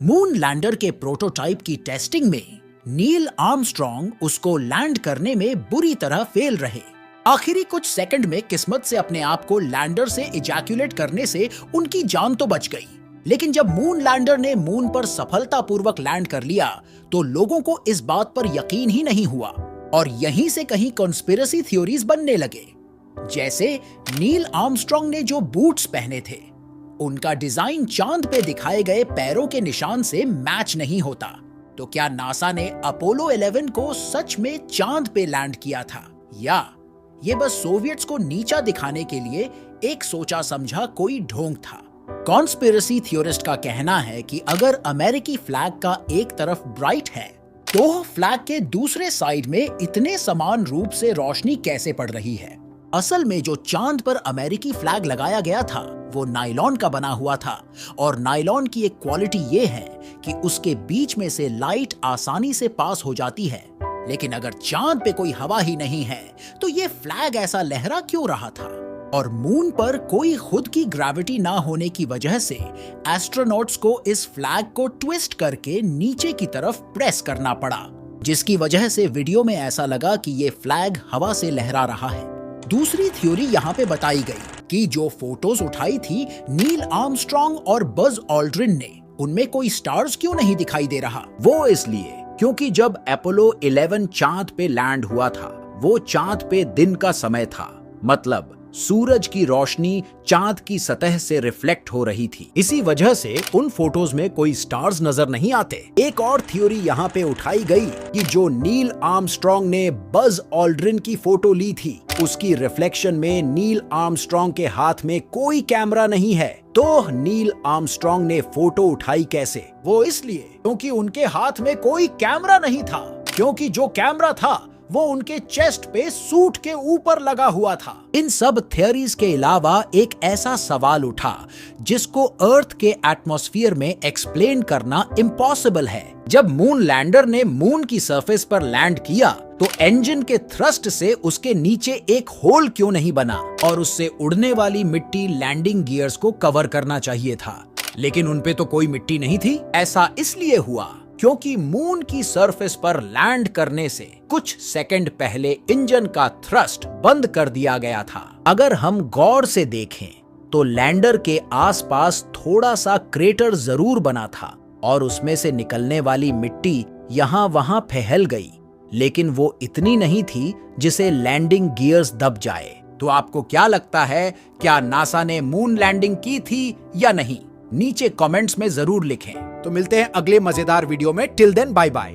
Moon lander के prototype की testing में नील आर्मस्ट्रॉन्ग उसको लैंड करने में बुरी तरह फेल रहे। आखिरी कुछ सेकंड में किस्मत से अपने आप को लैंडर से इजैक्यूलेट करने से उनकी जान तो बच गई, लेकिन जब मून लैंडर ने मून पर सफलतापूर्वक लैंड कर लिया तो लोगों को इस बात पर यकीन ही नहीं हुआ और यहीं से कहीं कॉन्स्पिरेसी थ्योरीज बनने लगे। जैसे नील आर्मस्ट्रॉन्ग ने जो बूट्स पहने थे, उनका डिजाइन चांद पे दिखाए गए पैरों के निशान से मैच नहीं होता। तो क्या नासा ने अपोलो 11 को सच में चांद पे लैंड किया था, या ये बस सोवियट्स को नीचा दिखाने के लिए एक सोचा समझा कोई ढोंग था? कॉन्स्पिरेसी थ्योरिस्ट का कहना है कि अगर अमेरिकी फ्लैग का एक तरफ ब्राइट है तो फ्लैग के दूसरे साइड में इतने समान रूप से रोशनी कैसे पड़ रही है। असल में जो चांद पर अमेरिकी फ्लैग लगाया गया था वो नायलॉन का बना हुआ था, और नायलॉन की एक क्वालिटी ये है कि उसके बीच में से लाइट आसानी से पास हो जाती है। लेकिन अगर चांद पे कोई हवा ही नहीं है तो ये फ्लैग ऐसा लहरा क्यों रहा था? और मून पर कोई खुद की ग्रेविटी ना होने की वजह से एस्ट्रोनॉट्स को इस फ्लैग को ट्विस्ट करके नीचे की तरफ प्रेस करना पड़ा, जिसकी वजह से वीडियो में ऐसा लगा कि ये फ्लैग हवा से लहरा रहा है। दूसरी थ्योरी यहाँ पे बताई गई कि जो फोटोज उठाई थी नील आर्मस्ट्रॉन्ग और बज ऑल्ड्रिन ने, उनमें कोई स्टार्स क्यों नहीं दिखाई दे रहा? वो इसलिए क्योंकि जब अपोलो 11 चांद पे लैंड हुआ था वो चांद पे दिन का समय था, मतलब सूरज की रोशनी चांद की सतह से रिफ्लेक्ट हो रही थी। इसी वजह से उन फोटोज में कोई स्टार्स नजर नहीं आते। एक और थ्योरी यहाँ पे उठाई गई कि जो नील आर्मस्ट्रॉन्ग ने बज ऑल्ड्रिन की फोटो ली थी उसकी रिफ्लेक्शन में नील आर्मस्ट्रॉन्ग के हाथ में कोई कैमरा नहीं है, तो नील आर्मस्ट्रॉन्ग ने फोटो उठाई कैसे? वो इसलिए क्योंकि उनके हाथ में कोई कैमरा नहीं था, क्योंकि जो कैमरा था वो उनके चेस्ट पे सूट के ऊपर लगा हुआ था। इन सब थ्योरीज के अलावा एक ऐसा सवाल उठा जिसको अर्थ के एटमॉस्फेयर में एक्सप्लेन करना इम्पॉसिबल है। जब मून लैंडर ने मून की सरफेस पर लैंड किया तो इंजन के थ्रस्ट से उसके नीचे एक होल क्यों नहीं बना और उससे उड़ने वाली मिट्टी लैंडिंग गियर्स को कवर करना चाहिए था, लेकिन उनपे तो कोई मिट्टी नहीं थी। ऐसा इसलिए हुआ क्योंकि मून की सरफेस पर लैंड करने से कुछ सेकंड पहले इंजन का थ्रस्ट बंद कर दिया गया था। अगर हम गौर से देखें तो लैंडर के आसपास थोड़ा सा क्रेटर जरूर बना था और उसमें से निकलने वाली मिट्टी यहाँ वहां फैल गई, लेकिन वो इतनी नहीं थी जिसे लैंडिंग गियर्स दब जाए। तो आपको क्या लगता है, क्या नासा ने मून लैंडिंग की थी या नहीं? नीचे कमेंट्स में जरूर लिखें। तो मिलते हैं अगले मजेदार वीडियो में। Till then bye bye.